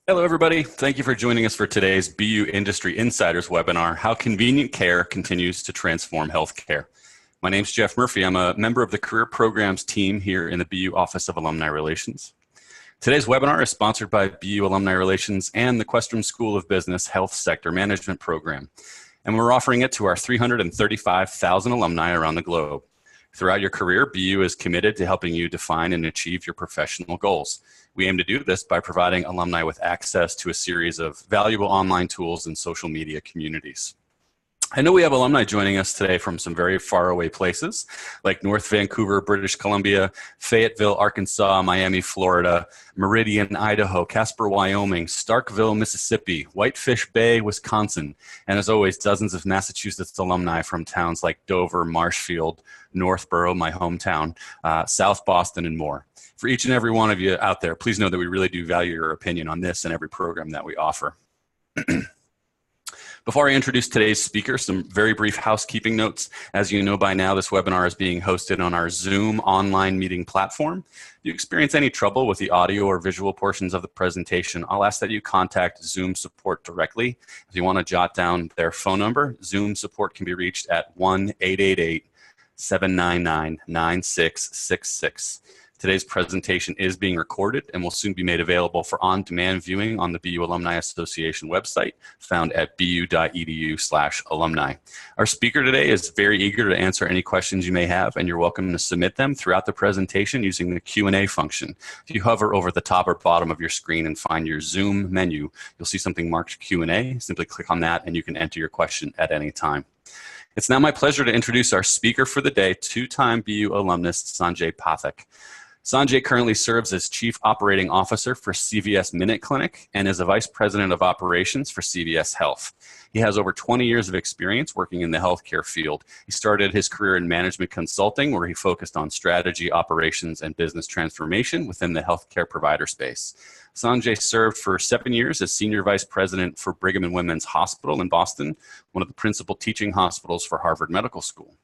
Hello, everybody. Thank you for joining us for today's BU Industry Insiders webinar, How Convenient Care Continues to Transform Healthcare. My name is Jeff Murphy. I'm a member of the Career Programs team here in the BU Office of Alumni Relations. Today's webinar is sponsored by BU Alumni Relations and the Questrom School of Business Health Sector Management Program, and we're offering it to our 335,000 alumni around the globe. Throughout your career, BU is committed to helping you define and achieve your professional goals. We aim to do this by providing alumni with access to a series of valuable online tools and social media communities. I know we have alumni joining us today from some very faraway places, like North Vancouver, British Columbia, Fayetteville, Arkansas, Miami, Florida, Meridian, Idaho, Casper, Wyoming, Starkville, Mississippi, Whitefish Bay, Wisconsin, and as always, dozens of Massachusetts alumni from towns like Dover, Marshfield, Northborough, my hometown, South Boston, and more. For each and every one of you out there, please know that we really do value your opinion on this and every program that we offer. Before I introduce today's speaker, some very brief housekeeping notes. As you know by now, this webinar is being hosted on our Zoom online meeting platform. If you experience any trouble with the audio or visual portions of the presentation, I'll ask that you contact Zoom support directly. If you want to jot down their phone number, Zoom support can be reached at 1-888-799-9666. Today's presentation is being recorded and will soon be made available for on-demand viewing on the BU Alumni Association website, found at bu.edu/alumni. Our speaker today is very eager to answer any questions you may have, and you're welcome to submit them throughout the presentation using the Q&A function. If you hover over the top or bottom of your screen and find your Zoom menu, you'll see something marked Q&A. Simply click on that and you can enter your question at any time. It's now my pleasure to introduce our speaker for the day, two-time BU alumnus Sanjay Pathak. Sanjay currently serves as Chief Operating Officer for CVS MinuteClinic and is a Vice President of Operations for CVS Health. He has over 20 years of experience working in the healthcare field. He started his career in management consulting, where he focused on strategy, operations, and business transformation within the healthcare provider space. Sanjay served for 7 years as Senior Vice President for Brigham and Women's Hospital in Boston, one of the principal teaching hospitals for Harvard Medical School.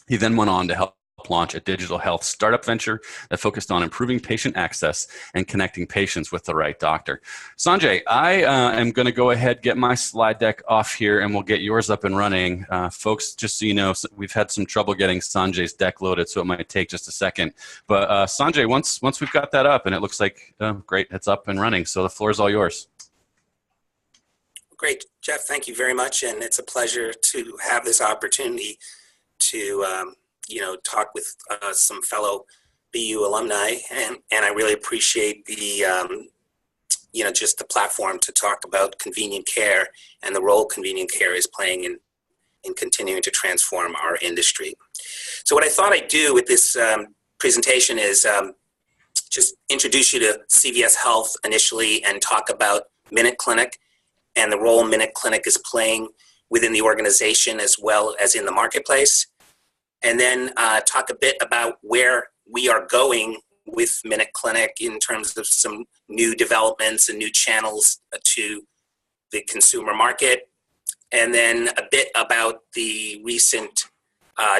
He then went on to help launch a digital health startup venture that focused on improving patient access and connecting patients with the right doctor. Sanjay, I am going to go ahead, get my slide deck off here, and we'll get yours up and running. Folks, just so you know, we've had some trouble getting Sanjay's deck loaded, so it might take just a second. But Sanjay, once we've got that up, and it looks like, great, it's up and running, so the floor is all yours. Great, Jeff, thank you very much, and it's a pleasure to have this opportunity to talk with some fellow BU alumni, and I really appreciate the, just the platform to talk about convenient care and the role convenient care is playing in continuing to transform our industry. So what I thought I'd do with this presentation is just introduce you to CVS Health initially and talk about MinuteClinic and the role MinuteClinic is playing within the organization as well as in the marketplace. And then talk a bit about where we are going with MinuteClinic in terms of some new developments and new channels to the consumer market. And then a bit about the recent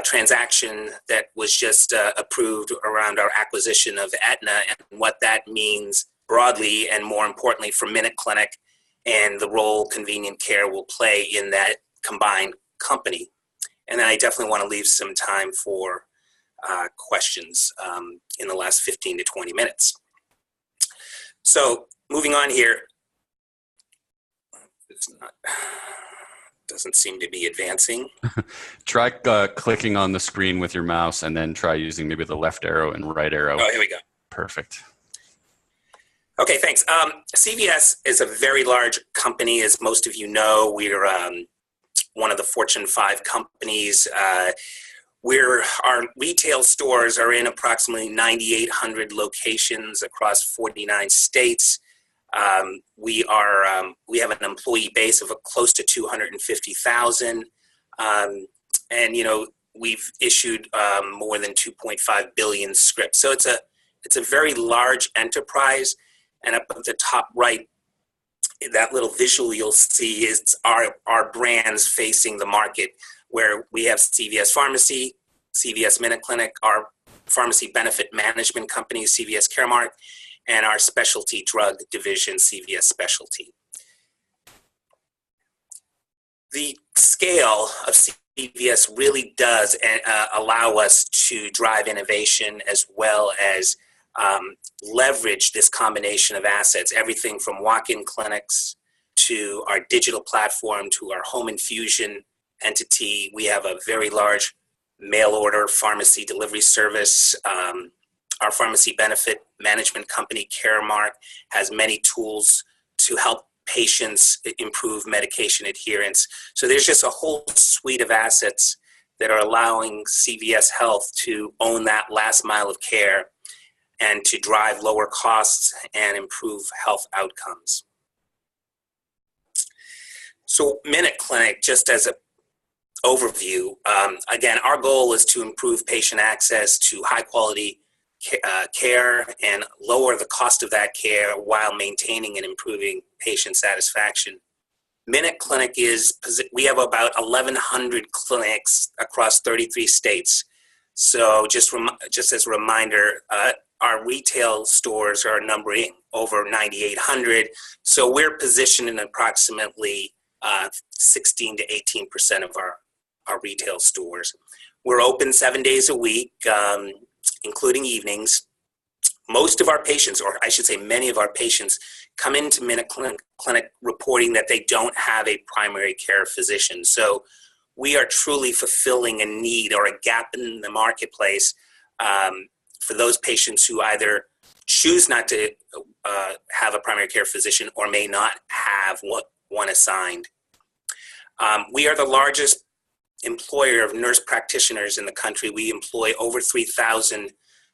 transaction that was just approved around our acquisition of Aetna and what that means broadly and more importantly for MinuteClinic and the role convenient care will play in that combined company. And then I definitely want to leave some time for questions in the last 15 to 20 minutes. So moving on here, doesn't seem to be advancing. Try clicking on the screen with your mouse and then try using maybe the left arrow and right arrow. Oh, here we go. Perfect. Okay, thanks. CVS is a very large company, as most of you know. We're one of the Fortune 5 companies. Our retail stores are in approximately 9,800 locations across 49 states. We have an employee base of close to 250,000, and we've issued more than 2.5 billion scripts. So it's a very large enterprise. And up at the top right, that little visual you'll see is our brands facing the market, where we have CVS Pharmacy, CVS MinuteClinic, our pharmacy benefit management company, CVS Caremark, and our specialty drug division, CVS Specialty. The scale of CVS really does allow us to drive innovation as well as leverage this combination of assets, everything from walk-in clinics to our digital platform to our home infusion entity. We have a very large mail order pharmacy delivery service. Our pharmacy benefit management company, Caremark, has many tools to help patients improve medication adherence. So there's just a whole suite of assets that are allowing CVS Health to own that last mile of care and to drive lower costs and improve health outcomes. So MinuteClinic, just as an overview, again, our goal is to improve patient access to high quality care and lower the cost of that care while maintaining and improving patient satisfaction. MinuteClinic we have about 1,100 clinics across 33 states. So just as a reminder, our retail stores are numbering over 9,800. So we're positioned in approximately 16 to 18% of our retail stores. We're open 7 days a week, including evenings. Most of our patients, or I should say many of our patients, come into MinuteClinic reporting that they don't have a primary care physician. So we are truly fulfilling a need or a gap in the marketplace for those patients who either choose not to have a primary care physician or may not have one assigned. We are the largest employer of nurse practitioners in the country. We employ over 3,000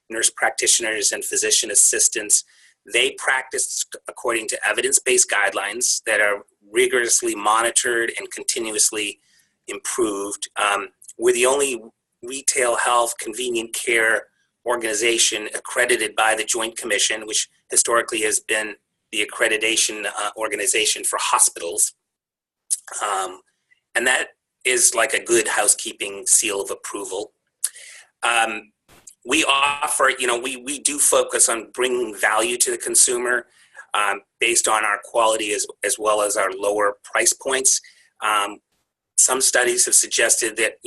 nurse practitioners and physician assistants. They practice according to evidence-based guidelines that are rigorously monitored and continuously improved. We're the only retail health convenient care organization accredited by the Joint Commission, which historically has been the accreditation organization for hospitals. And that is like a good housekeeping seal of approval. We offer, we do focus on bringing value to the consumer based on our quality as well as our lower price points. Some studies have suggested that,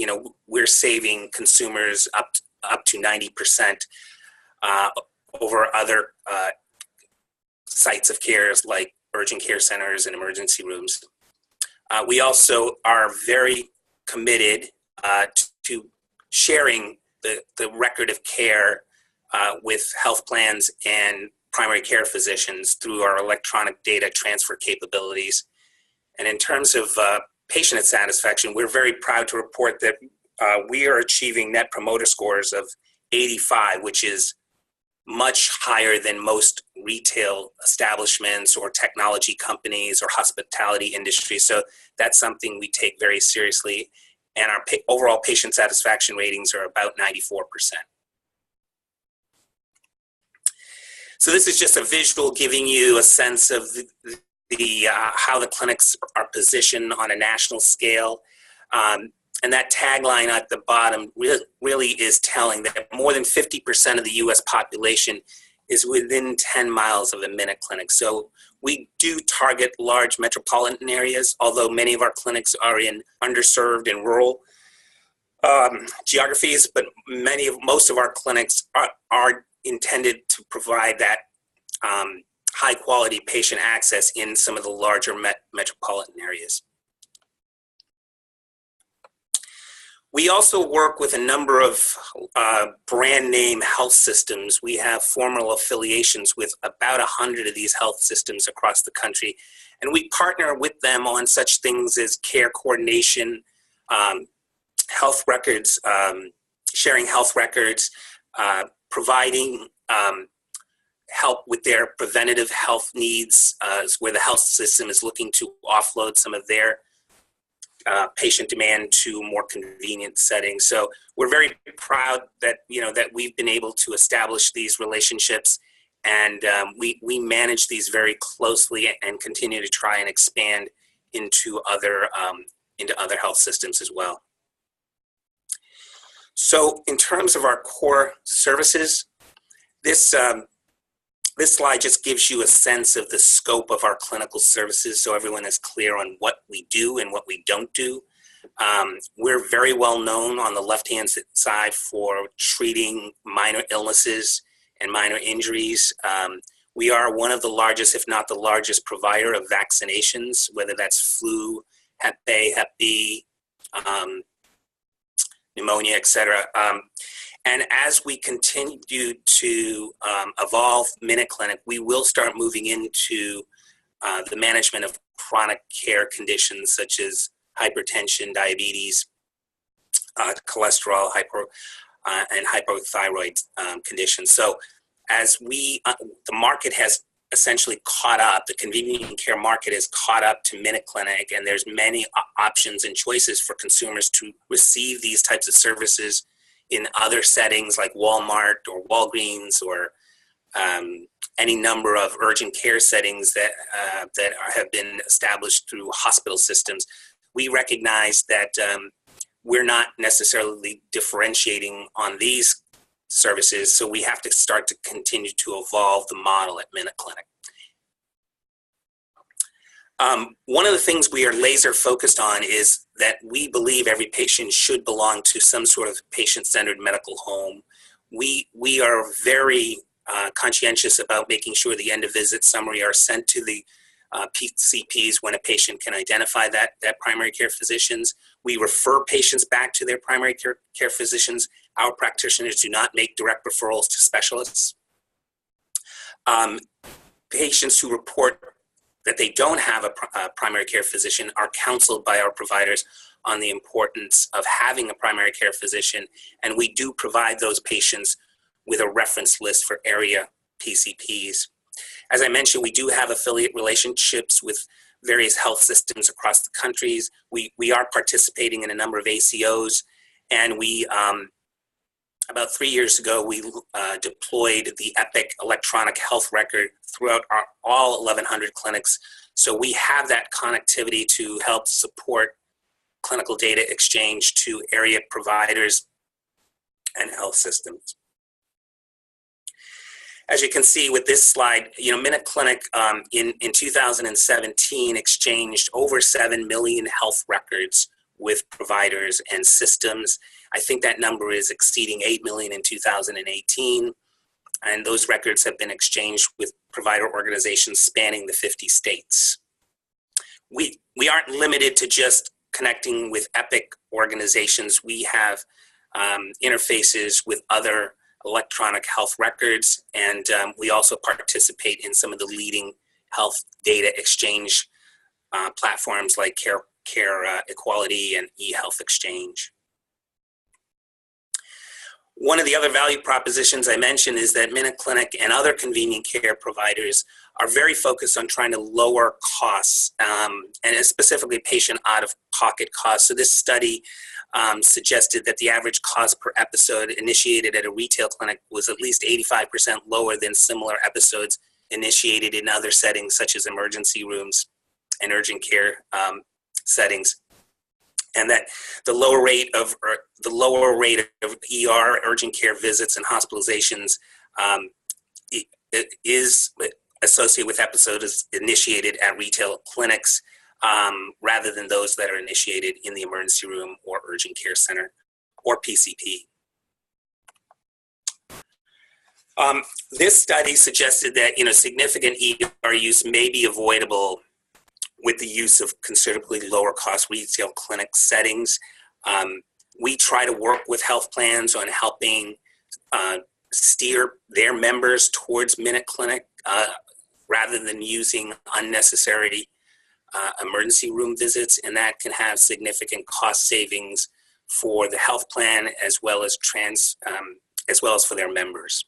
we're saving consumers up to 90% over other sites of care like urgent care centers and emergency rooms. We also are very committed to sharing the record of care with health plans and primary care physicians through our electronic data transfer capabilities. And in terms of patient satisfaction, we're very proud to report that we are achieving net promoter scores of 85, which is much higher than most retail establishments or technology companies or hospitality industry. So that's something we take very seriously. And our overall patient satisfaction ratings are about 94%. So this is just a visual giving you a sense of how the clinics are positioned on a national scale. And that tagline at the bottom really is telling that more than 50% of the U.S. population is within 10 miles of a MinuteClinic. So we do target large metropolitan areas, although many of our clinics are in underserved and rural geographies, but most of our clinics are intended to provide that high quality patient access in some of the larger metropolitan areas. We also work with a number of brand name health systems. We have formal affiliations with about 100 of these health systems across the country. And we partner with them on such things as care coordination, health records, sharing health records, providing help with their preventative health needs, where the health system is looking to offload some of their patient demand to more convenient settings. So we're very proud that that we've been able to establish these relationships, and we manage these very closely and continue to try and expand into other health systems as well. So in terms of our core services, this This slide just gives you a sense of the scope of our clinical services so everyone is clear on what we do and what we don't do. We're very well known on the left-hand side for treating minor illnesses and minor injuries. We are one of the largest, if not the largest, provider of vaccinations, whether that's flu, Hep A, Hep B, pneumonia, etc. And as we continue to evolve MinuteClinic, we will start moving into the management of chronic care conditions such as hypertension, diabetes, cholesterol, and hypothyroid conditions. So as the market has essentially caught up, the convenient care market has caught up to MinuteClinic, and there's many options and choices for consumers to receive these types of services in other settings like Walmart or Walgreens or any number of urgent care settings that have been established through hospital systems. We recognize that we're not necessarily differentiating on these services, so we have to start to continue to evolve the model at MinuteClinic. One of the things we are laser focused on is that we believe every patient should belong to some sort of patient-centered medical home. We are very conscientious about making sure the end-of-visit summary are sent to the PCPs when a patient can identify that primary care physicians. We refer patients back to their primary care physicians. Our practitioners do not make direct referrals to specialists. Patients who report that they don't have a primary care physician are counseled by our providers on the importance of having a primary care physician, and we do provide those patients with a reference list for area PCPs. As I mentioned, we do have affiliate relationships with various health systems across the countries. We are participating in a number of ACOs, and we about 3 years ago, we deployed the Epic electronic health record throughout all 1,100 clinics. So we have that connectivity to help support clinical data exchange to area providers and health systems. As you can see with this slide, MinuteClinic in 2017 exchanged over 7 million health records with providers and systems. I think that number is exceeding 8 million in 2018, and those records have been exchanged with provider organizations spanning the 50 states. We aren't limited to just connecting with Epic organizations. We have interfaces with other electronic health records, and we also participate in some of the leading health data exchange platforms like Care Equality and eHealth Exchange. One of the other value propositions I mentioned is that MinuteClinic and other convenient care providers are very focused on trying to lower costs, and specifically patient out-of-pocket costs. So this study suggested that the average cost per episode initiated at a retail clinic was at least 85% lower than similar episodes initiated in other settings such as emergency rooms and urgent care settings, and that the lower rate of ER, urgent care visits and hospitalizations is associated with episodes initiated at retail clinics rather than those that are initiated in the emergency room or urgent care center or PCP. This study suggested that significant ER use may be avoidable with the use of considerably lower cost retail clinic settings. We try to work with health plans on helping steer their members towards MinuteClinic rather than using unnecessary emergency room visits, and that can have significant cost savings for the health plan as well as for their members.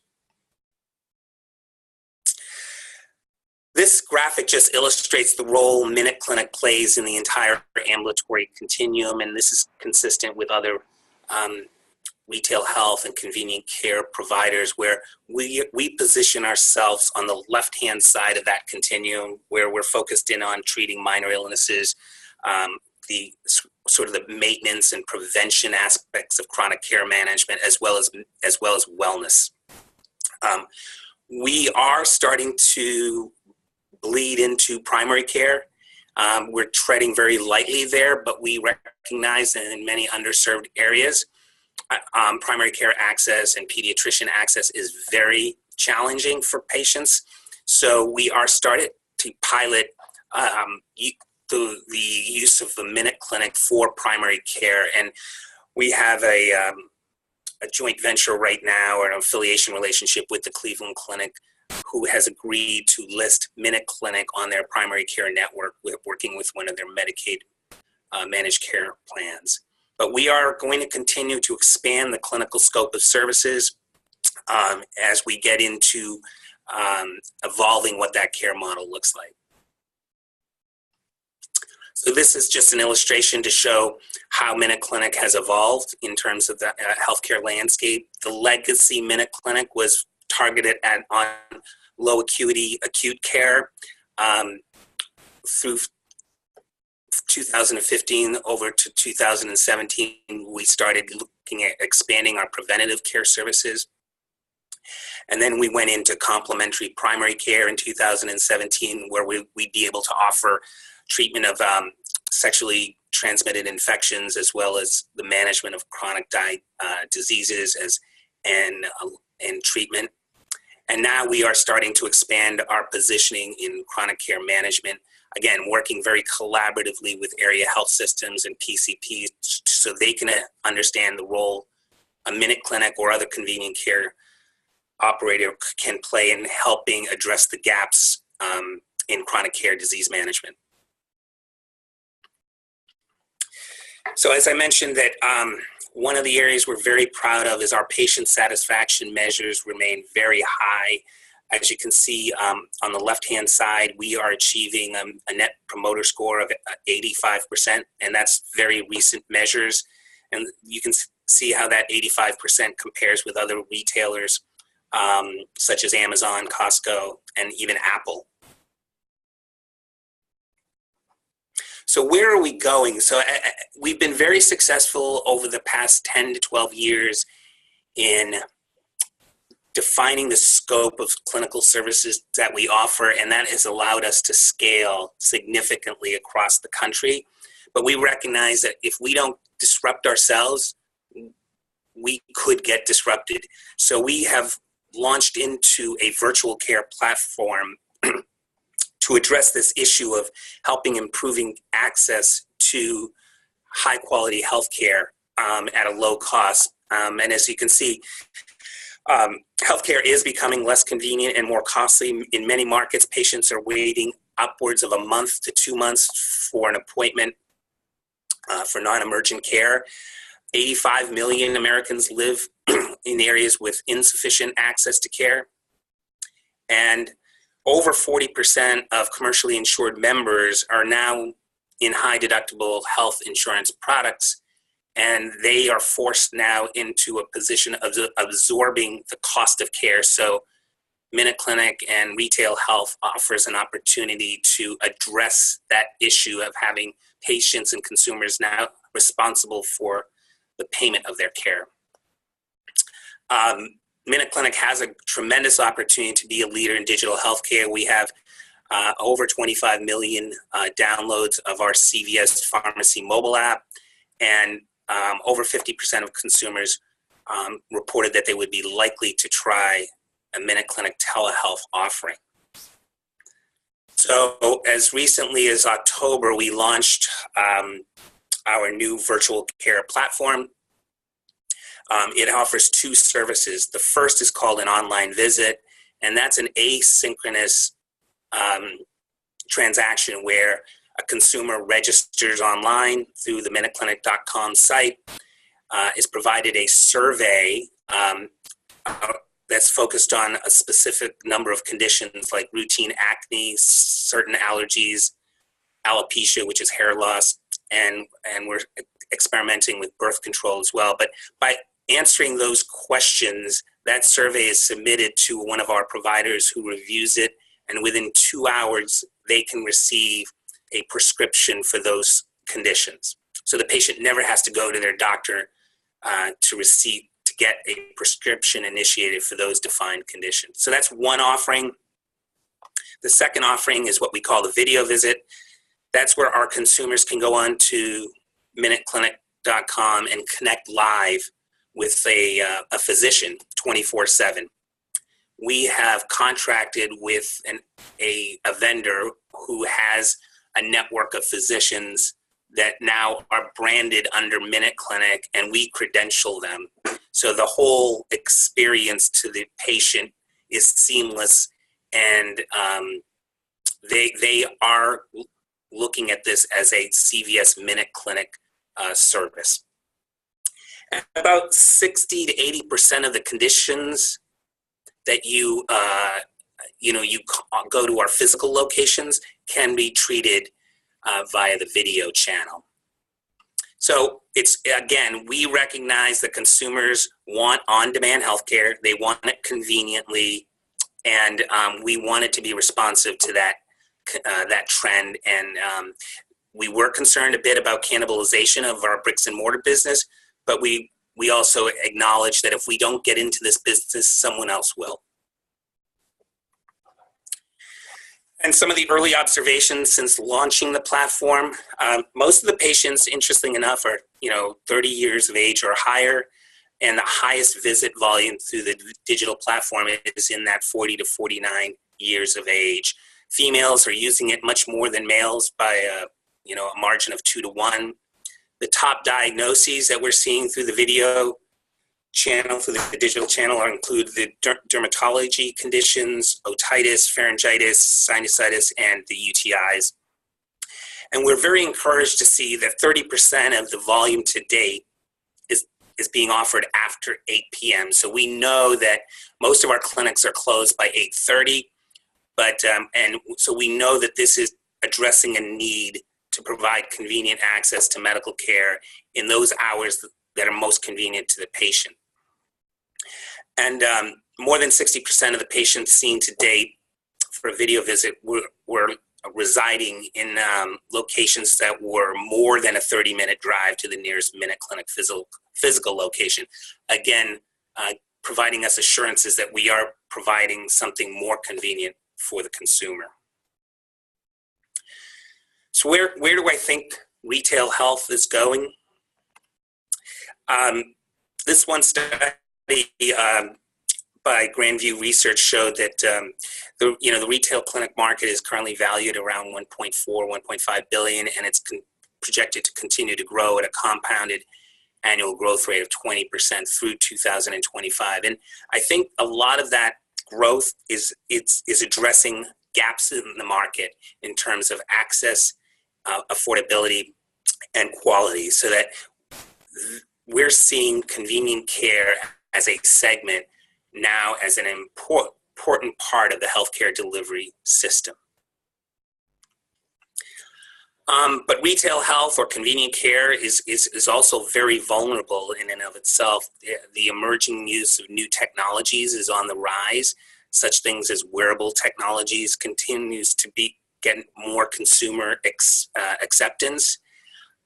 This graphic just illustrates the role MinuteClinic plays in the entire ambulatory continuum, and this is consistent with other retail health and convenient care providers, where we position ourselves on the left-hand side of that continuum, where we're focused in on treating minor illnesses, the sort of the maintenance and prevention aspects of chronic care management, as well as wellness. We are starting to bleed into primary care. We're treading very lightly there, but we recognize that in many underserved areas, primary care access and pediatrician access is very challenging for patients. So we are started to pilot the use of the MinuteClinic for primary care. And we have a joint venture right now, or an affiliation relationship with the Cleveland Clinic, who has agreed to list MinuteClinic on their primary care network, working with one of their Medicaid managed care plans. But we are going to continue to expand the clinical scope of services as we get into evolving what that care model looks like. So this is just an illustration to show how MinuteClinic has evolved in terms of the healthcare landscape. The legacy MinuteClinic was targeted on low acuity acute care. Through 2015 over to 2017, we started looking at expanding our preventative care services. And then we went into complementary primary care in 2017, where we'd be able to offer treatment of sexually transmitted infections, as well as the management of chronic diseases and treatment. And now we are starting to expand our positioning in chronic care management, again, working very collaboratively with area health systems and PCPs so they can understand the role a MinuteClinic or other convenient care operator can play in helping address the gaps in chronic care disease management. So as I mentioned, that one of the areas we're very proud of is our patient satisfaction measures remain very high. As you can see on the left-hand side, we are achieving a net promoter score of 85%, and that's very recent measures. And you can see how that 85% compares with other retailers such as Amazon, Costco, and even Apple. So where are we going? So we've been very successful over the past 10 to 12 years in defining the scope of clinical services that we offer, and that has allowed us to scale significantly across the country. But we recognize that if we don't disrupt ourselves, we could get disrupted. So we have launched into a virtual care platform to address this issue of helping improving access to high quality healthcare at a low cost. And as you can see, healthcare is becoming less convenient and more costly. In many markets, patients are waiting upwards of a month to 2 months for an appointment for non-emergent care. 85 million Americans live in areas with insufficient access to care. And over 40% of commercially insured members are now in high deductible health insurance products, and they are forced now into a position of absorbing the cost of care. So MinuteClinic and retail health offers an opportunity to address that issue of having patients and consumers now responsible for the payment of their care. MinuteClinic has a tremendous opportunity to be a leader in digital healthcare. We have over 25 million downloads of our CVS Pharmacy mobile app, and over 50% of consumers reported that they would be likely to try a MinuteClinic telehealth offering. So as recently as October, we launched our new virtual care platform. It offers two services. The first is called an online visit, and that's an asynchronous transaction where a consumer registers online through the MinuteClinic.com site, is provided a survey that's focused on a specific number of conditions like routine acne, certain allergies, alopecia, which is hair loss, and we're experimenting with birth control as well. But by answering those questions, that survey is submitted to one of our providers who reviews it, and within 2 hours, they can receive a prescription for those conditions. So the patient never has to go to their doctor to get a prescription initiated for those defined conditions. So that's one offering. The second offering is what we call the video visit. That's where our consumers can go on to MinuteClinic.com and connect live with a physician 24/7. We have contracted with a vendor who has a network of physicians that now are branded under MinuteClinic, and we credential them. So the whole experience to the patient is seamless, and they are looking at this as a CVS MinuteClinic service. And about 60 to 80% of the conditions that you go to our physical locations can be treated via the video channel. So it's, again, we recognize that consumers want on-demand healthcare. They want it conveniently, and we wanted to be responsive to that trend. And we were concerned a bit about cannibalization of our bricks and mortar business, but we also acknowledge that if we don't get into this business, someone else will. And some of the early observations since launching the platform, most of the patients, interesting enough, are 30 years of age or higher, and the highest visit volume through the digital platform is in that 40 to 49 years of age. Females are using it much more than males by a margin of 2 to 1. The top diagnoses that we're seeing through the video channel, through the digital channel, include the dermatology conditions, otitis, pharyngitis, sinusitis, and the UTIs. And we're very encouraged to see that 30% of the volume to date is being offered after 8 p.m. So we know that most of our clinics are closed by 8:30, and so we know that this is addressing a need to provide convenient access to medical care in those hours that are most convenient to the patient. And more than 60% of the patients seen to date for a video visit were residing in locations that were more than a 30-minute drive to the nearest MinuteClinic physical location. Again, providing us assurances that we are providing something more convenient for the consumer. So where do I think retail health is going? This one study by Grandview Research showed that the retail clinic market is currently valued around 1.5 billion, and it's projected to continue to grow at a compounded annual growth rate of 20% through 2025. And I think a lot of that growth is addressing gaps in the market in terms of access, affordability, and quality, so that we're seeing convenient care as a segment now as an important part of the healthcare delivery system. But retail health or convenient care is also very vulnerable in and of itself. The emerging use of new technologies is on the rise. Such things as wearable technologies continues to get more consumer acceptance,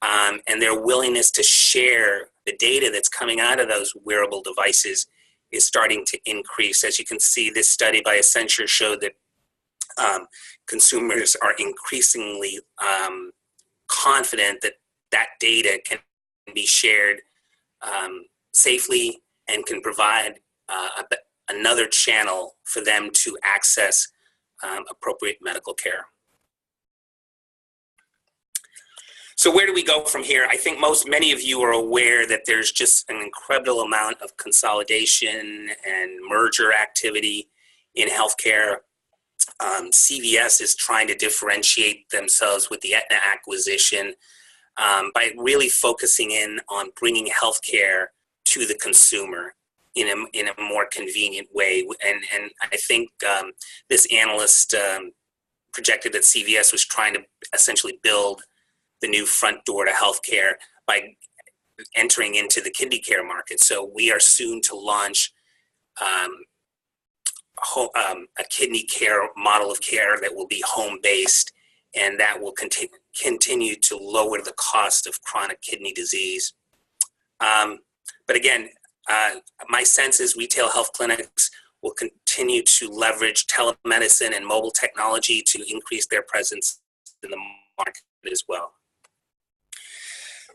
and their willingness to share the data that's coming out of those wearable devices is starting to increase. As you can see, this study by Accenture showed that consumers are increasingly confident that that data can be shared safely and can provide another channel for them to access appropriate medical care. So where do we go from here? I think many of you are aware that there's just an incredible amount of consolidation and merger activity in healthcare. CVS is trying to differentiate themselves with the Aetna acquisition by really focusing in on bringing healthcare to the consumer in a more convenient way. And I think this analyst projected that CVS was trying to essentially build the new front door to healthcare by entering into the kidney care market. So we are soon to launch a kidney care model of care that will be home-based, and that will continue to lower the cost of chronic kidney disease. But again, my sense is retail health clinics will continue to leverage telemedicine and mobile technology to increase their presence in the market as well.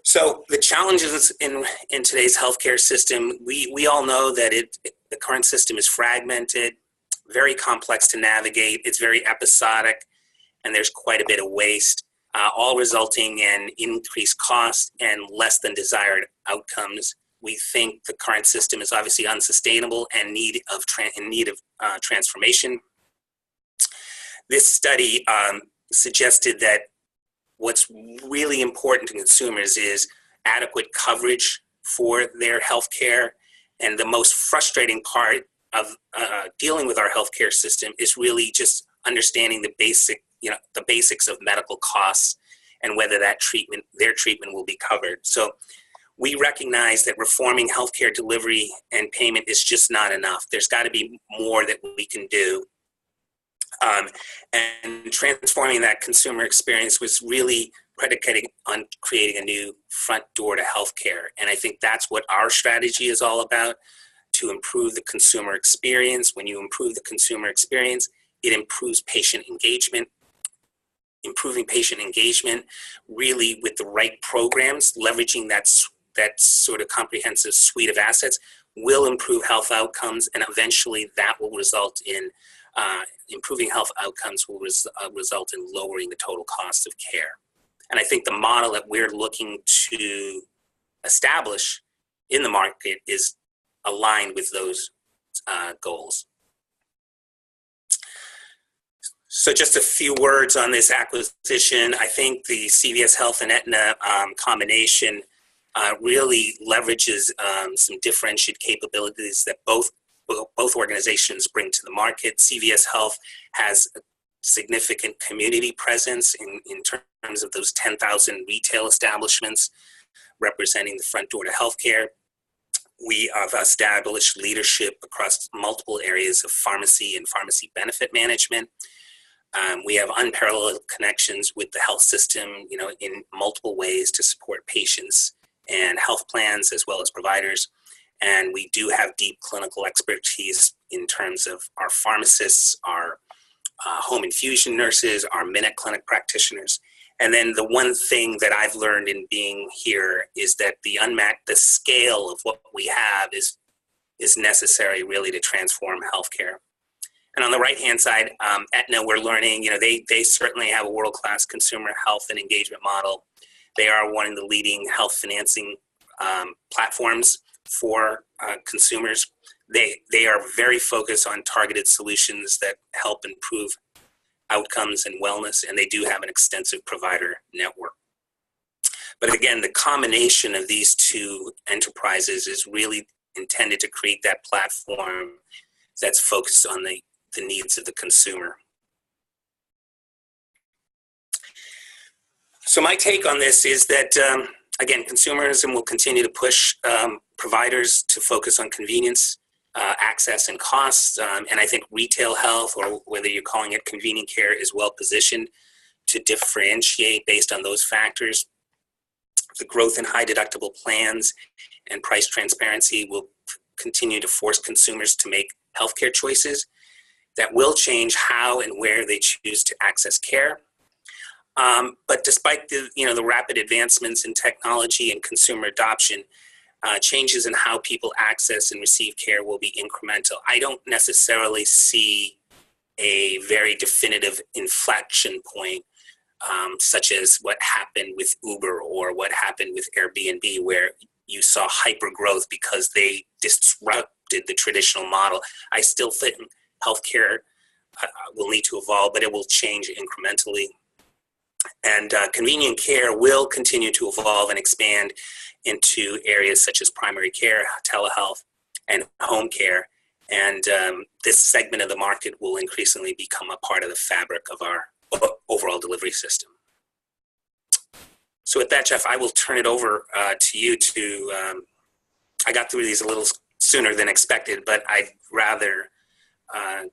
So the challenges in today's healthcare system, we all know that the current system is fragmented, very complex to navigate, it's very episodic, and there's quite a bit of waste, all resulting in increased costs and less than desired outcomes. We think the current system is obviously unsustainable and in need of transformation. This study suggested that what's really important to consumers is adequate coverage for their health care. And the most frustrating part of dealing with our healthcare system is really just understanding the basics of medical costs and whether their treatment will be covered. So we recognize that reforming healthcare delivery and payment is just not enough. There's got to be more that we can do. And transforming that consumer experience was really predicated on creating a new front door to healthcare. And I think that's what our strategy is all about, to improve the consumer experience. When you improve the consumer experience, it improves patient engagement. Improving patient engagement really with the right programs, leveraging that sort of comprehensive suite of assets will improve health outcomes, and eventually that will result in improving health outcomes will result in lowering the total cost of care. And I think the model that we're looking to establish in the market is aligned with those goals. So just a few words on this acquisition. I think the CVS Health and Aetna combination really leverages some differentiated capabilities that both organizations bring to the market. CVS Health has a significant community presence in terms of those 10,000 retail establishments representing the front door to healthcare. We have established leadership across multiple areas of pharmacy and pharmacy benefit management. We have unparalleled connections with the health system, in multiple ways to support patients and health plans as well as providers. And we do have deep clinical expertise in terms of our pharmacists, our home infusion nurses, our MinuteClinic practitioners. And then the one thing that I've learned in being here is that the scale of what we have is necessary really to transform healthcare. And on the right-hand side, Aetna, we're learning, they certainly have a world-class consumer health and engagement model. They are one of the leading health financing platforms for consumers. They are very focused on targeted solutions that help improve outcomes and wellness, and they do have an extensive provider network. But again, the combination of these two enterprises is really intended to create that platform that's focused on the needs of the consumer. So my take on this is that, again, consumerism will continue to push providers to focus on convenience, access, and costs. And I think retail health, or whether you're calling it convenient care, is well positioned to differentiate based on those factors. The growth in high deductible plans and price transparency will continue to force consumers to make healthcare choices that will change how and where they choose to access care. But despite the rapid advancements in technology and consumer adoption, changes in how people access and receive care will be incremental. I don't necessarily see a very definitive inflection point, such as what happened with Uber or what happened with Airbnb, where you saw hyper growth because they disrupted the traditional model. I still think healthcare will need to evolve, but it will change incrementally. And convenient care will continue to evolve and expand into areas such as primary care, telehealth, and home care. And this segment of the market will increasingly become a part of the fabric of our overall delivery system. So with that, Jeff, I will turn it over to you I got through these a little sooner than expected, but I'd rather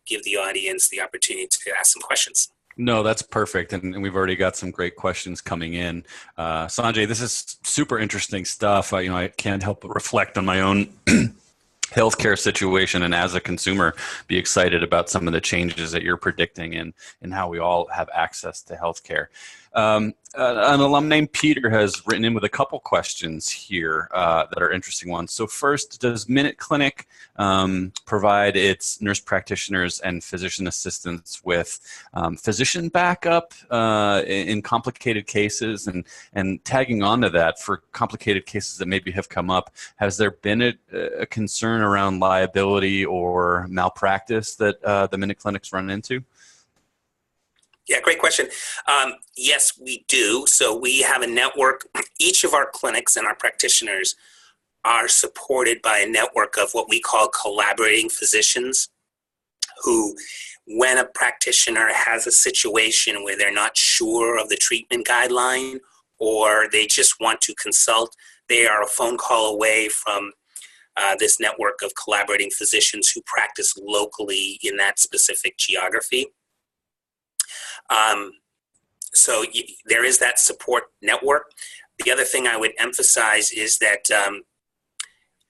give the audience the opportunity to ask some questions. No, that's perfect. And we've already got some great questions coming in. Sanjay, this is super interesting stuff. I can't help but reflect on my own healthcare situation, and as a consumer, be excited about some of the changes that you're predicting and how we all have access to healthcare. An alum named Peter has written in with a couple questions here that are interesting ones. So first, does MinuteClinic provide its nurse practitioners and physician assistants with physician backup in complicated cases? And tagging onto that, for complicated cases that maybe have come up, has there been a concern around liability or malpractice that the MinuteClinics run into? Yeah, great question. Yes, we do. So we have a network. Each of our clinics and our practitioners are supported by a network of what we call collaborating physicians who, when a practitioner has a situation where they're not sure of the treatment guideline or they just want to consult, they are a phone call away from this network of collaborating physicians who practice locally in that specific geography. So there is that support network. The other thing I would emphasize is that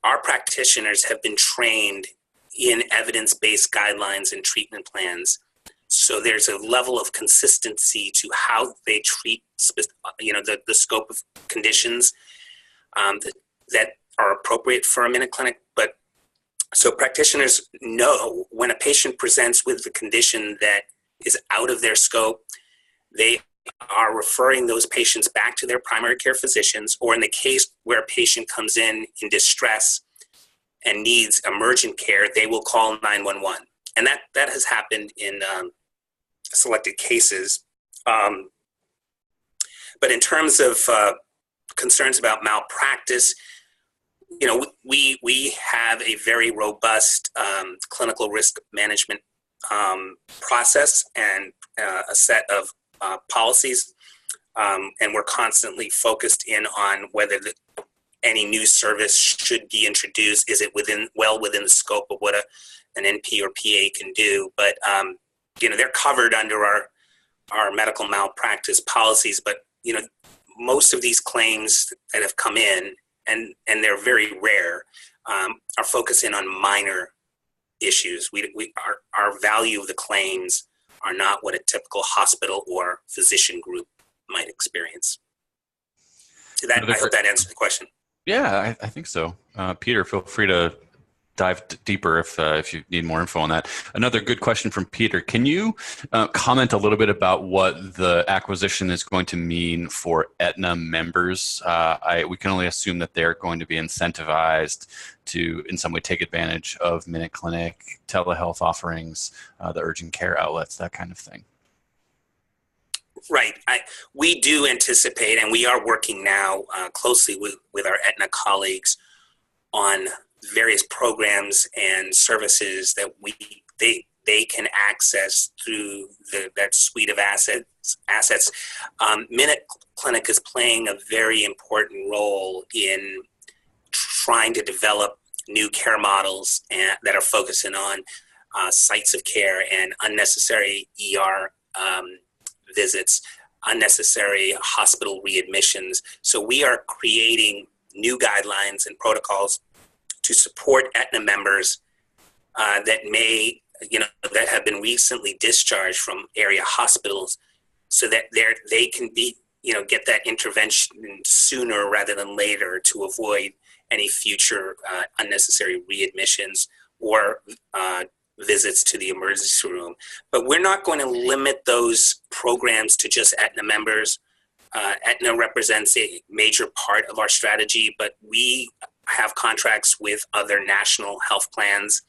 our practitioners have been trained in evidence-based guidelines and treatment plans. So there's a level of consistency to how they treat, the scope of conditions that are appropriate for a MinuteClinic. But so practitioners know when a patient presents with the condition that is out of their scope, they are referring those patients back to their primary care physicians, or in the case where a patient comes in distress and needs emergent care, they will call 911. And that has happened in selected cases. But in terms of concerns about malpractice, we have a very robust clinical risk management process and a set of policies, and we're constantly focused in on whether any new service should be introduced. Is it well within the scope of what an NP or PA can do? But they're covered under our medical malpractice policies. But most of these claims that have come in, and they're very rare, are focusing on minor issues. Our value of the claims are not what a typical hospital or physician group might experience. I hope that answers the question. Yeah, I think so. Peter, feel free to dive deeper if you need more info on that. Another good question from Peter. Can you comment a little bit about what the acquisition is going to mean for Aetna members? We can only assume that they're going to be incentivized to, in some way, take advantage of MinuteClinic, telehealth offerings, the urgent care outlets, that kind of thing. Right. We do anticipate, and we are working now closely with our Aetna colleagues on various programs and services that they can access through that suite of assets. MinuteClinic is playing a very important role in trying to develop new care models that are focusing on sites of care and unnecessary ER visits, unnecessary hospital readmissions. So we are creating new guidelines and protocols to support Aetna members that that have been recently discharged from area hospitals, so that they can be, get that intervention sooner rather than later to avoid any future unnecessary readmissions or visits to the emergency room. But we're not going to limit those programs to just Aetna members. Aetna represents a major part of our strategy, but we have contracts with other national health plans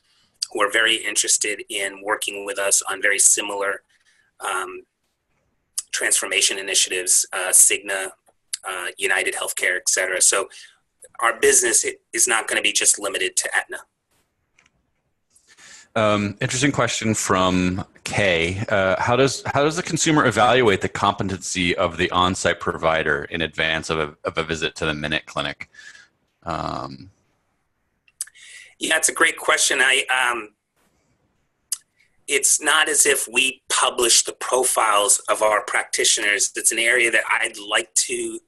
who are very interested in working with us on very similar transformation initiatives, Cigna, United Healthcare, et cetera. So our business is not going to be just limited to Aetna. Interesting question from Kay. How does the consumer evaluate the competency of the on-site provider in advance of a visit to the MinuteClinic? Yeah, it's a great question. It's not as if we publish the profiles of our practitioners. It's an area that I'd like to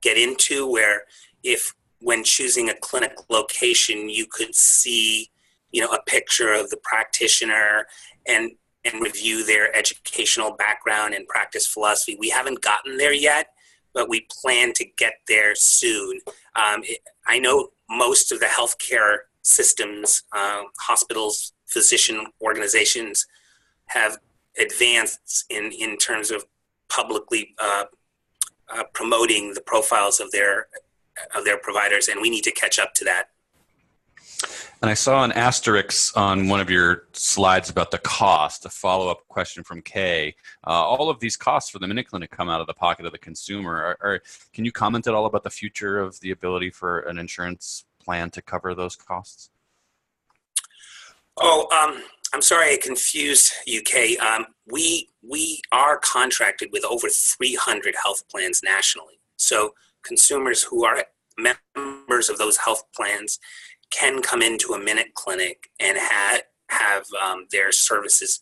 get into, where if when choosing a clinic location, you could see, a picture of the practitioner and review their educational background and practice philosophy. We haven't gotten there yet, but we plan to get there soon. I know most of the healthcare systems, hospitals, physician organizations have advanced in terms of publicly promoting the profiles of their providers, and we need to catch up to that. And I saw an asterisk on one of your slides about the cost, a follow-up question from Kay. All of these costs for the MinuteClinic come out of the pocket of the consumer. Can you comment at all about the future of the ability for an insurance plan to cover those costs? I'm sorry I confused you, Kay. We are contracted with over 300 health plans nationally. So consumers who are members of those health plans can come into a MinuteClinic and have their services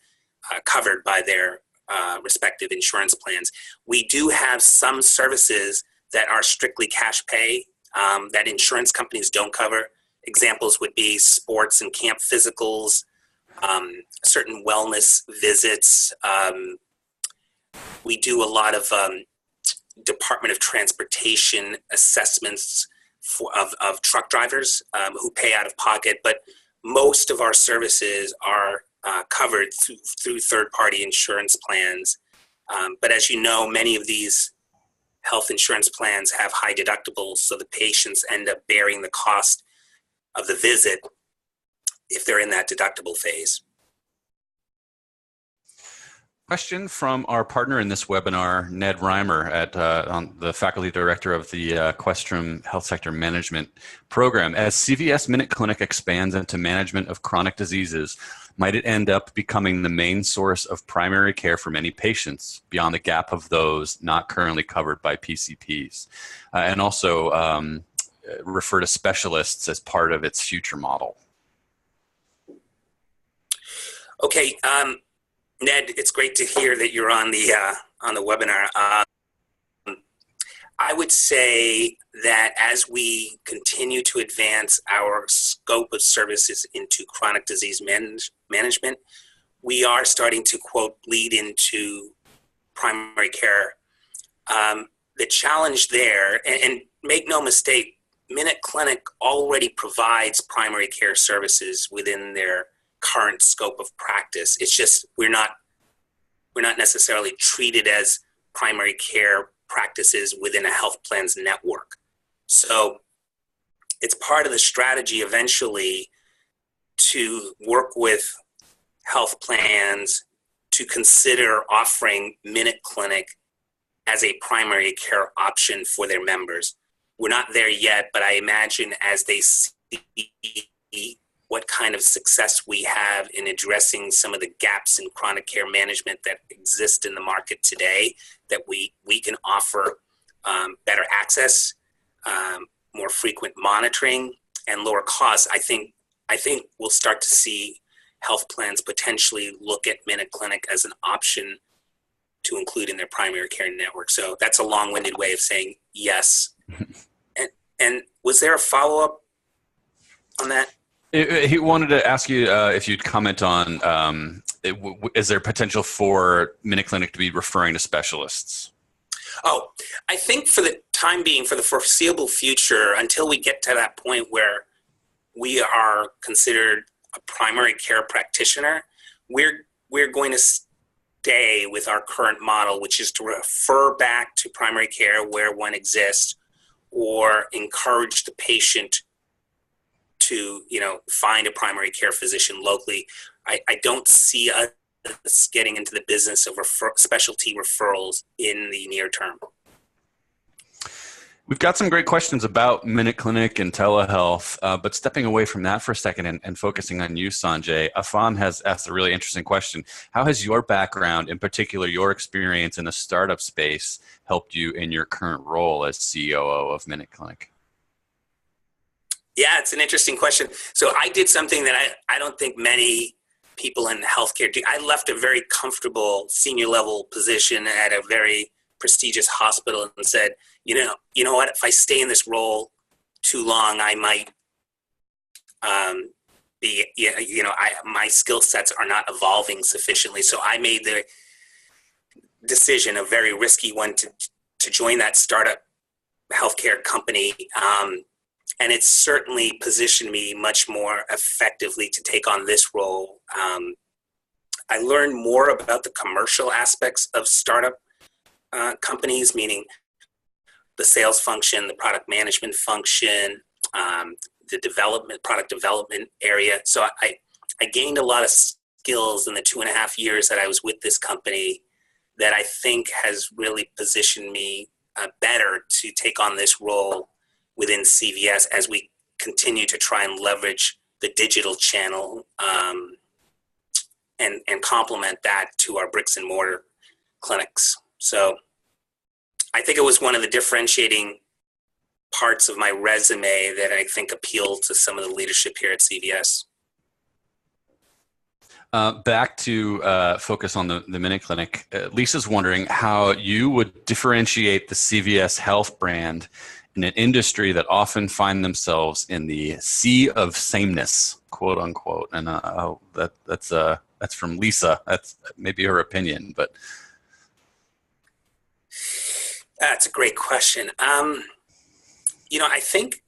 covered by their respective insurance plans. We do have some services that are strictly cash pay that insurance companies don't cover. Examples would be sports and camp physicals, certain wellness visits. We do a lot of Department of Transportation assessments of truck drivers who pay out of pocket, but most of our services are covered through third-party insurance plans. But as you know, many of these health insurance plans have high deductibles, so the patients end up bearing the cost of the visit if they're in that deductible phase. Question from our partner in this webinar, Ned Reimer, the faculty director of the Questrom Health Sector Management Program. As CVS MinuteClinic expands into management of chronic diseases, might it end up becoming the main source of primary care for many patients beyond the gap of those not currently covered by PCPs? And also refer to specialists as part of its future model. Okay. Ned, it's great to hear that you're on the webinar. I would say that as we continue to advance our scope of services into chronic disease management, we are starting to, quote, bleed into primary care. The challenge there, and make no mistake, MinuteClinic already provides primary care services within their current scope of practice. It's just we're not necessarily treated as primary care practices within a health plan's network. So it's part of the strategy eventually to work with health plans to consider offering MinuteClinic as a primary care option for their members. We're not there yet, but I imagine as they see what kind of success we have in addressing some of the gaps in chronic care management that exist in the market today, that we can offer better access, more frequent monitoring, and lower costs. I think we'll start to see health plans potentially look at MinuteClinic as an option to include in their primary care network. So that's a long-winded way of saying yes. And was there a follow-up on that? He wanted to ask you if you'd comment on, is there potential for MinuteClinic to be referring to specialists? Oh, I think for the time being, for the foreseeable future, until we get to that point where we are considered a primary care practitioner, we're going to stay with our current model, which is to refer back to primary care where one exists, or encourage the patient to find a primary care physician locally. I don't see us getting into the business of specialty referrals in the near term. We've got some great questions about MinuteClinic and telehealth, but stepping away from that for a second and focusing on you, Sanjay, Afan has asked a really interesting question. How has your background, in particular your experience in the startup space, helped you in your current role as COO of MinuteClinic? Yeah, it's an interesting question. So I did something that I don't think many people in healthcare do. I left a very comfortable senior level position at a very prestigious hospital and said, you know what, if I stay in this role too long, I might my skill sets are not evolving sufficiently. So I made the decision, a very risky one, to join that startup healthcare company. And it's certainly positioned me much more effectively to take on this role. I learned more about the commercial aspects of startup companies, meaning the sales function, the product management function, the product development area. So I gained a lot of skills in the 2.5 years that I was with this company that I think has really positioned me better to take on this role within CVS as we continue to try and leverage the digital channel and complement that to our bricks and mortar clinics. So I think it was one of the differentiating parts of my resume that I think appealed to some of the leadership here at CVS. Back to focus on the MinuteClinic. Lisa's wondering how you would differentiate the CVS Health brand in an industry that often find themselves in the sea of sameness, quote unquote. And that's from Lisa. That's maybe her opinion, but that's a great question.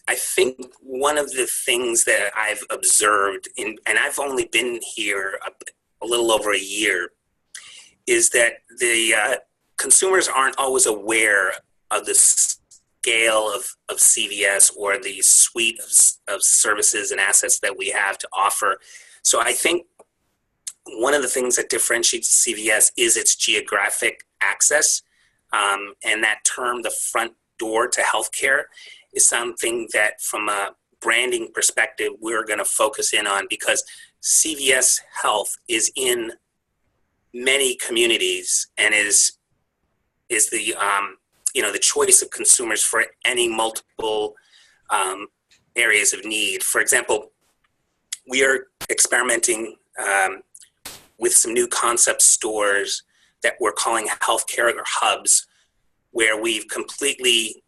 I think one of the things that I've observed, and I've only been here a little over a year, is that the consumers aren't always aware of the scale of CVS or the suite of services and assets that we have to offer. So I think one of the things that differentiates CVS is its geographic access, and that term, the front door to healthcare, is something that from a branding perspective we're going to focus in on, because CVS Health is in many communities and is the the choice of consumers for any multiple areas of need. For example, we are experimenting with some new concept stores that we're calling healthcare hubs, where we've completely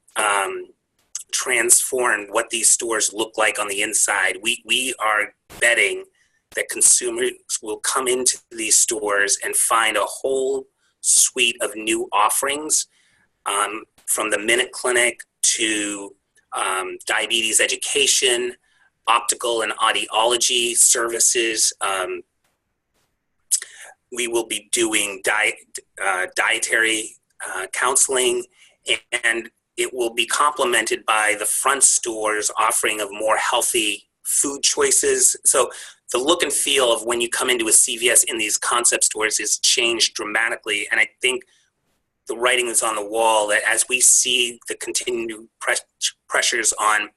transformed what these stores look like on the inside. We are betting that consumers will come into these stores and find a whole suite of new offerings, from the MinuteClinic to diabetes education, optical and audiology services. We will be doing dietary counseling, and it will be complemented by the front store's offering of more healthy food choices. So the look and feel of when you come into a CVS in these concept stores is changed dramatically. And I think the writing is on the wall that as we see the continued pressures on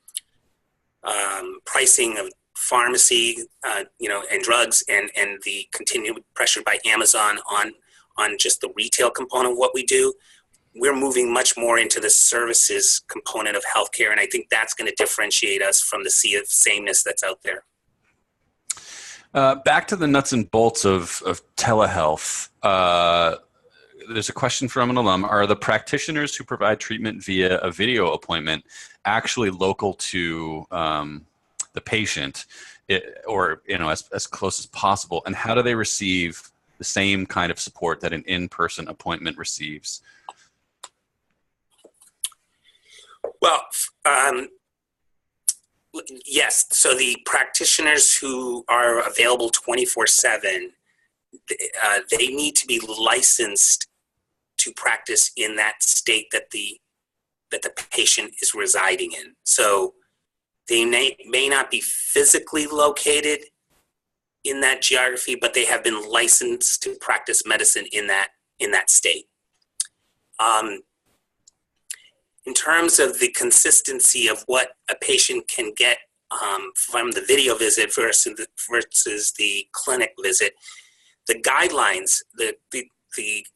pricing of pharmacy, and drugs, and the continued pressure by Amazon on just the retail component of what we do, we're moving much more into the services component of healthcare, and I think that's going to differentiate us from the sea of sameness that's out there. Back to the nuts and bolts of telehealth. There's a question from an alum. Are the practitioners who provide treatment via a video appointment actually local to the patient, or as close as possible? And how do they receive the same kind of support that an in-person appointment receives? Well, yes. So the practitioners who are available 24/7, they need to be licensed to practice in that state that the patient is residing in. So they may not be physically located in that geography, but they have been licensed to practice medicine in that state. In terms of the consistency of what a patient can get from the video visit versus the clinic visit, the guidelines, the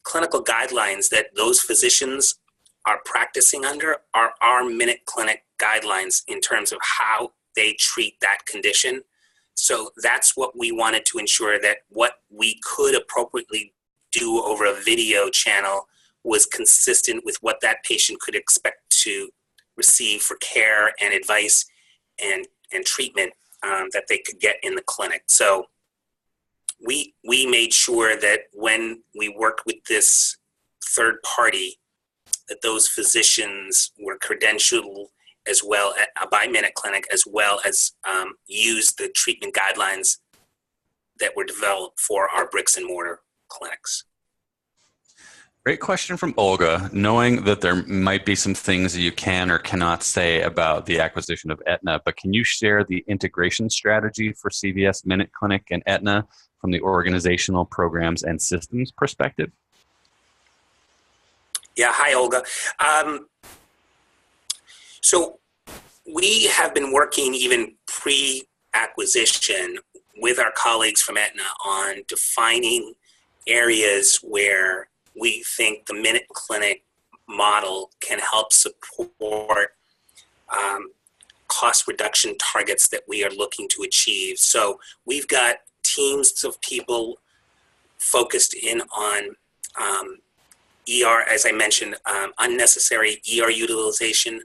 clinical guidelines that those physicians are practicing under are our MinuteClinic guidelines in terms of how they treat that condition. So that's what we wanted to ensure, that what we could appropriately do over a video channel was consistent with what that patient could expect to receive for care and advice and treatment that they could get in the clinic. So we made sure that when we worked with this third party, that those physicians were credentialed as well by MinuteClinic, as well as used the treatment guidelines that were developed for our bricks and mortar clinics. Great question from Olga. Knowing that there might be some things that you can or cannot say about the acquisition of Aetna, but can you share the integration strategy for CVS, MinuteClinic, and Aetna from the organizational programs and systems perspective? Yeah, hi, Olga. So we have been working even pre-acquisition with our colleagues from Aetna on defining areas where we think the MinuteClinic model can help support cost reduction targets that we are looking to achieve. So we've got teams of people focused in on ER, as I mentioned, unnecessary ER utilization,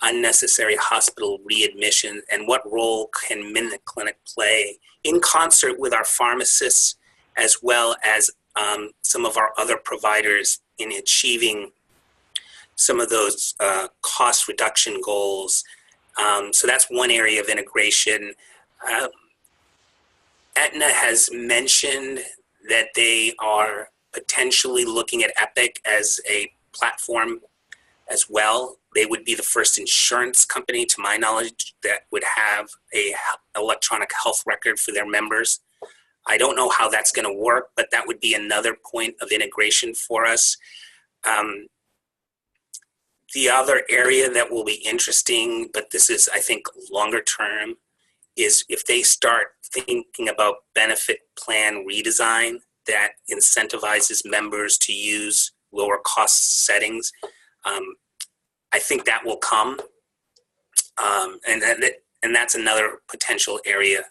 unnecessary hospital readmission, and what role can MinuteClinic play in concert with our pharmacists, as well as some of our other providers in achieving some of those cost reduction goals. So that's one area of integration. Aetna has mentioned that they are potentially looking at Epic as a platform as well. They would be the first insurance company, to my knowledge, that would have a electronic health record for their members. I don't know how that's going to work, but that would be another point of integration for us. The other area that will be interesting, but this is, I think, longer term, is if they start thinking about benefit plan redesign that incentivizes members to use lower cost settings. I think that will come, and that's another potential area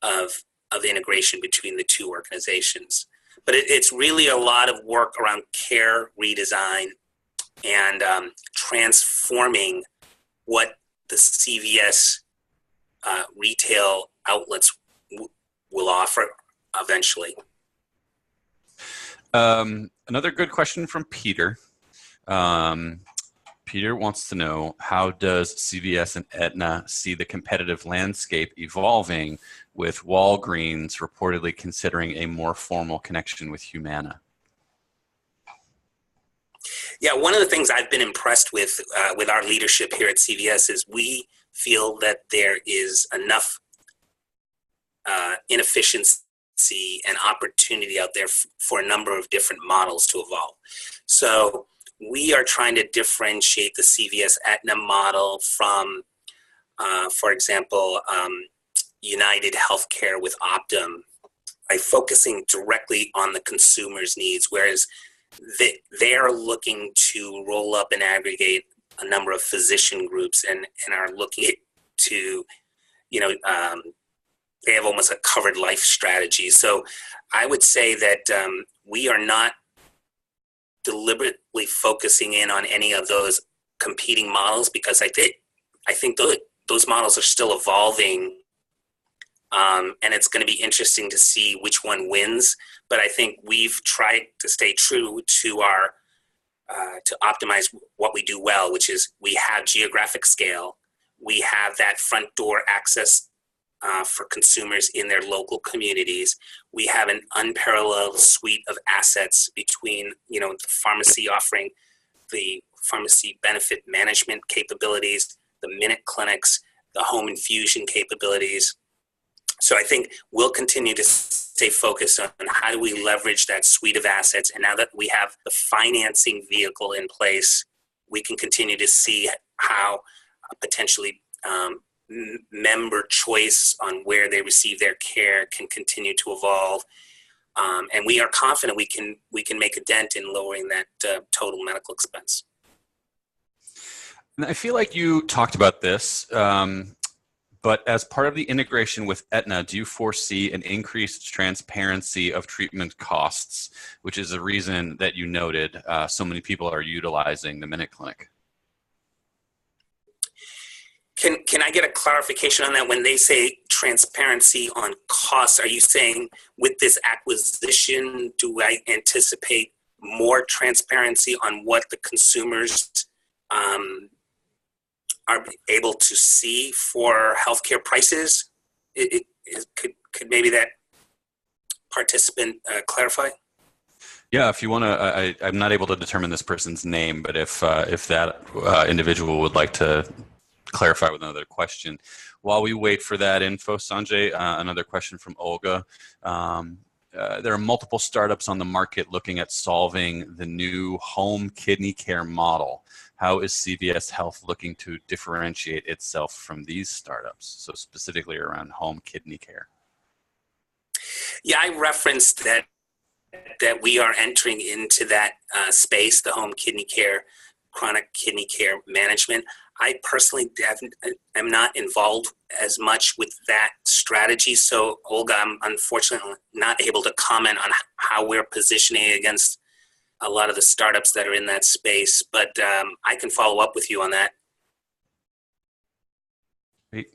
of integration between the two organizations. But it's really a lot of work around care redesign and transforming what the CVS retail outlets will offer eventually. Another good question from Peter. Peter wants to know, how does CVS and Aetna see the competitive landscape evolving with Walgreens reportedly considering a more formal connection with Humana? Yeah, one of the things I've been impressed with our leadership here at CVS is we feel that there is enough inefficiency and opportunity out there for a number of different models to evolve. So we are trying to differentiate the CVS Aetna model from, for example, United Healthcare with Optum, by focusing directly on the consumer's needs, whereas they're looking to roll up and aggregate a number of physician groups and are looking to, they have almost a covered life strategy. So I would say that we are not deliberately focusing in on any of those competing models, because I think those models are still evolving, and it's going to be interesting to see which one wins. But I think we've tried to stay true to our to optimize what we do well, which is we have geographic scale, we have that front door access for consumers in their local communities. We have an unparalleled suite of assets between, the pharmacy offering, the pharmacy benefit management capabilities, the MinuteClinics, the home infusion capabilities. So I think we'll continue to stay focused on how do we leverage that suite of assets. And now that we have the financing vehicle in place, we can continue to see how potentially member choice on where they receive their care can continue to evolve, and we are confident we can make a dent in lowering that total medical expense. And I feel like you talked about this, but as part of the integration with Aetna, do you foresee an increased transparency of treatment costs, which is a reason that you noted so many people are utilizing the MinuteClinic? Can I get a clarification on that? When they say transparency on costs, are you saying with this acquisition, do I anticipate more transparency on what the consumers are able to see for healthcare prices? Could maybe that participant clarify? Yeah, if you want to, I'm not able to determine this person's name, but if that individual would like to clarify with another question. While we wait for that info, Sanjay, another question from Olga. There are multiple startups on the market looking at solving the new home kidney care model. How is CVS Health looking to differentiate itself from these startups? So specifically around home kidney care. Yeah, I referenced that we are entering into that space, the home kidney care, chronic kidney care management. I personally am not involved as much with that strategy. So, Olga, I'm unfortunately not able to comment on how we're positioning against a lot of the startups that are in that space, but I can follow up with you on that. Great.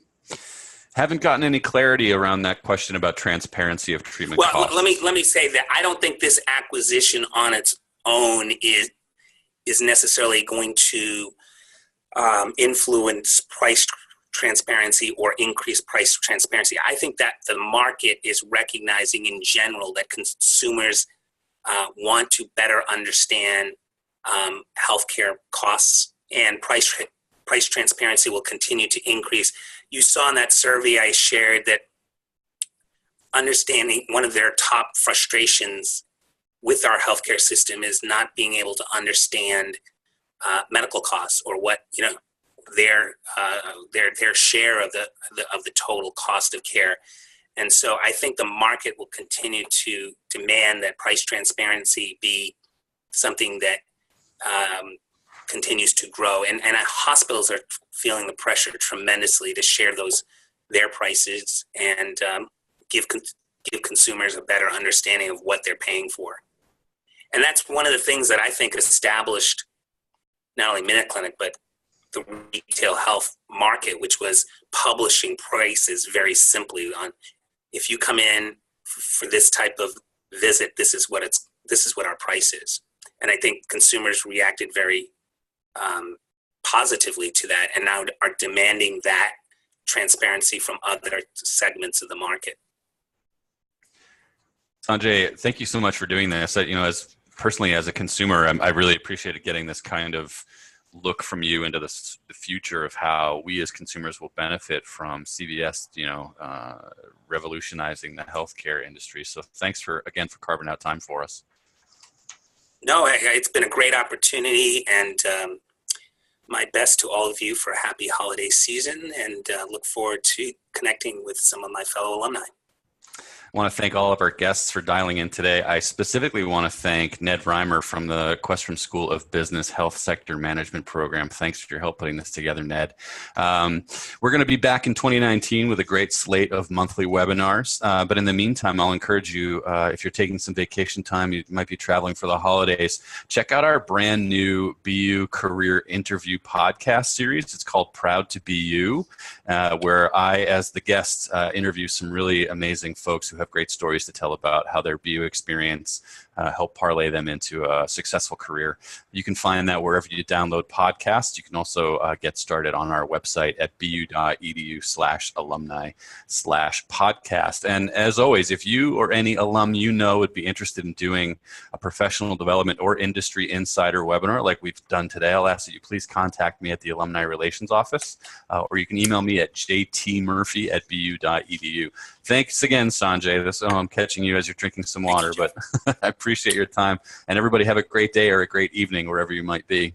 Haven't gotten any clarity around that question about transparency of treatment costs. Let me say that I don't think this acquisition on its own is necessarily going to influence price transparency or increase price transparency. I think that the market is recognizing in general that consumers want to better understand healthcare costs, and price transparency will continue to increase. You saw in that survey I shared that understanding one of their top frustrations with our healthcare system is not being able to understand medical costs, or what their share of the total cost of care. And so I think the market will continue to demand that price transparency be something that continues to grow. And hospitals are feeling the pressure tremendously to share their prices and give consumers a better understanding of what they're paying for. And that's one of the things that I think established not only MinuteClinic, but the retail health market, which was publishing prices very simply on, if you come in for this type of visit, this is what our price is. And I think consumers reacted very positively to that, and now are demanding that transparency from other segments of the market. Sanjay, thank you so much for doing this. As personally as a consumer, I really appreciated getting this kind of look from you into the future of how we as consumers will benefit from CVS, revolutionizing the healthcare industry. So thanks for carving out time for us. No, it's been a great opportunity, and my best to all of you for a happy holiday season, and look forward to connecting with some of my fellow alumni. I want to thank all of our guests for dialing in today. I specifically want to thank Ned Reimer from the Questrom School of Business Health Sector Management Program. Thanks for your help putting this together, Ned. We're going to be back in 2019 with a great slate of monthly webinars. But in the meantime, I'll encourage you, if you're taking some vacation time, you might be traveling for the holidays, check out our brand new BU Career Interview podcast series. It's called Proud to Be You, where I, as the guest, interview some really amazing folks who have great stories to tell about how their BU experience helped parlay them into a successful career. You can find that wherever you download podcasts. You can also get started on our website at bu.edu/alumni/podcast. And as always, if you or any alum would be interested in doing a professional development or industry insider webinar like we've done today, I'll ask that you please contact me at the Alumni Relations Office, or you can email me at jtmurphy@bu.edu. Thanks again, Sanjay. I'm catching you as you're drinking some water, but I appreciate your time. And everybody have a great day or a great evening wherever you might be.